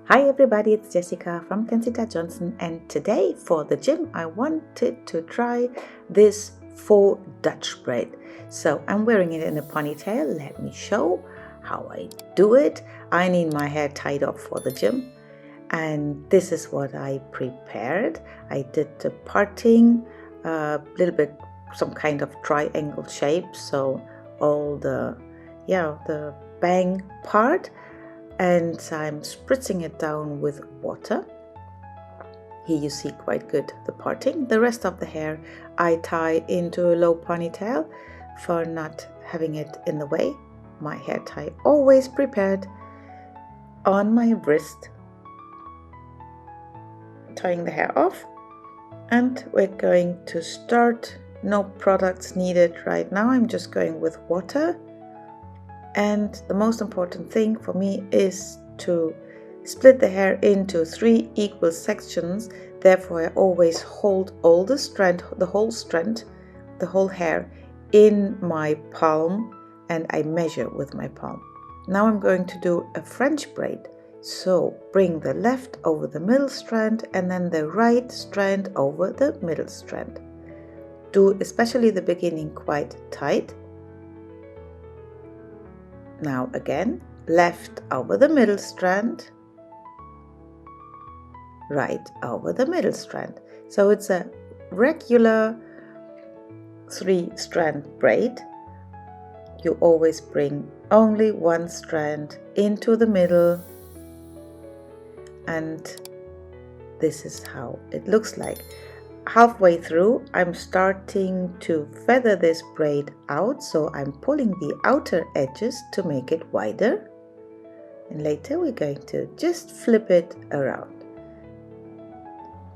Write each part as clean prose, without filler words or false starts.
Hi everybody, it's Jessica from Kensington Johnson, and today for the gym I wanted to try this faux Dutch braid. So I'm wearing it in a ponytail. Let me show how I do it. I need my hair tied up for the gym, and this is what I prepared. I did the parting a little bit, some kind of triangle shape, so all the bang part, and I'm spritzing it down with water. Here you see quite good the parting. The rest of the hair I tie into a low ponytail for not having it in the way. My hair tie always prepared on my wrist. Tying the hair off, and we're going to start. No products needed right now. I'm just going with water. And the most important thing for me is to split the hair into 3 equal sections. Therefore, I always hold all the whole hair in my palm, and I measure with my palm. Now I'm going to do a French braid. So bring the left over the middle strand and then the right strand over the middle strand. Do especially the beginning quite tight. Now again, left over the middle strand, right over the middle strand. So it's a regular 3-strand braid. You always bring only 1 strand into the middle, and this is how it looks like. Halfway through, I'm starting to feather this braid out, so I'm pulling the outer edges to make it wider, and later we're going to just flip it around.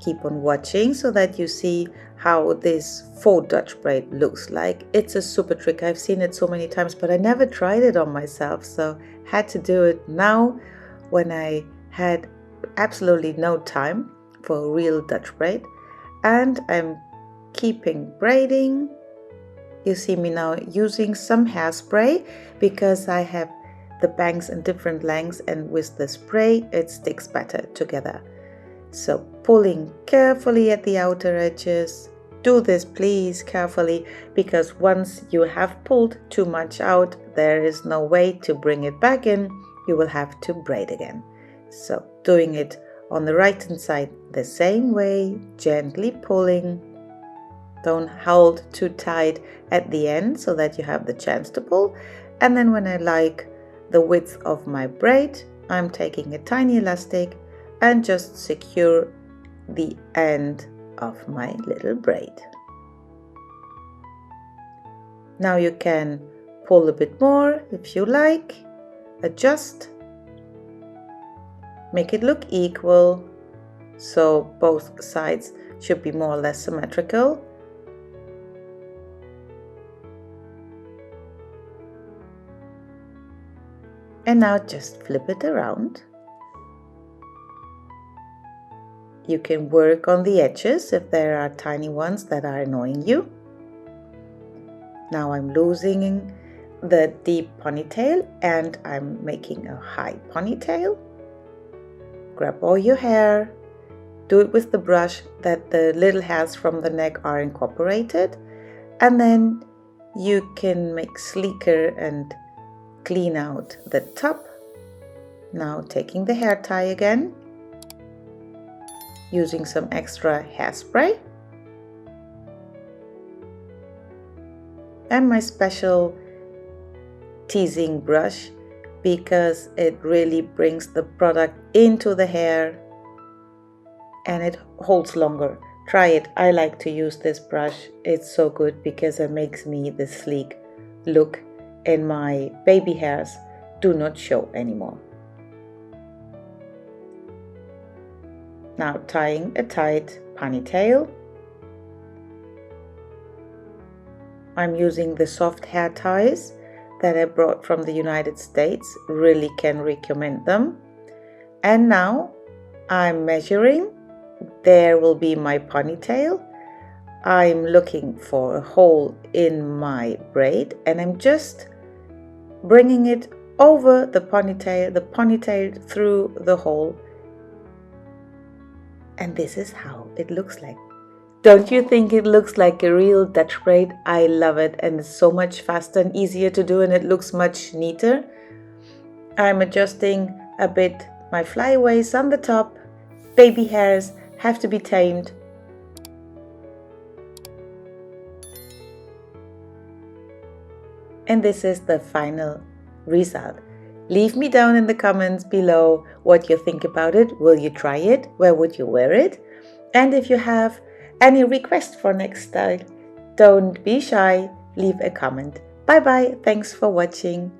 Keep on watching so that you see how this faux Dutch braid looks like. It's a super trick. I've seen it so many times, but I never tried it on myself, so had to do it now when I had absolutely no time for a real Dutch braid. And I'm keeping braiding. You see me now using some hairspray because I have the bangs in different lengths, and with the spray it sticks better together. So pulling carefully at the outer edges. Do this please carefully, because once you have pulled too much out, there is no way to bring it back in. You will have to braid again. So doing it on the right hand side the same way, gently pulling. Don't hold too tight at the end so that you have the chance to pull. And then when I like the width of my braid, I'm taking a tiny elastic and just secure the end of my little braid. Now you can pull a bit more if you like, adjust. Make it look equal, so both sides should be more or less symmetrical. And now just flip it around. You can work on the edges if there are tiny ones that are annoying you. Now I'm losing the deep ponytail and I'm making a high ponytail. Grab all your hair, do it with the brush that the little hairs from the neck are incorporated, and then you can make sleeker and clean out the top. Now taking the hair tie again, using some extra hairspray, and my special teasing brush, because it really brings the product into the hair and it holds longer. Try it. I like to use this brush. It's so good because it makes me the sleek look, and my baby hairs do not show anymore. Now tying a tight ponytail. I'm using the soft hair ties that I brought from the United States. Really can recommend them. And now I'm measuring. There will be my ponytail. I'm looking for a hole in my braid, and I'm just bringing it over the ponytail through the hole And this is how it looks like. Don't you think it looks like a real Dutch braid? I love it, and it's so much faster and easier to do, and it looks much neater. I'm adjusting a bit my flyaways on the top. Baby hairs have to be tamed. And this is the final result. Leave me down in the comments below what you think about it. Will you try it? Where would you wear it? And if you have any requests for next style, don't be shy. Leave a comment. Bye bye. Thanks for watching.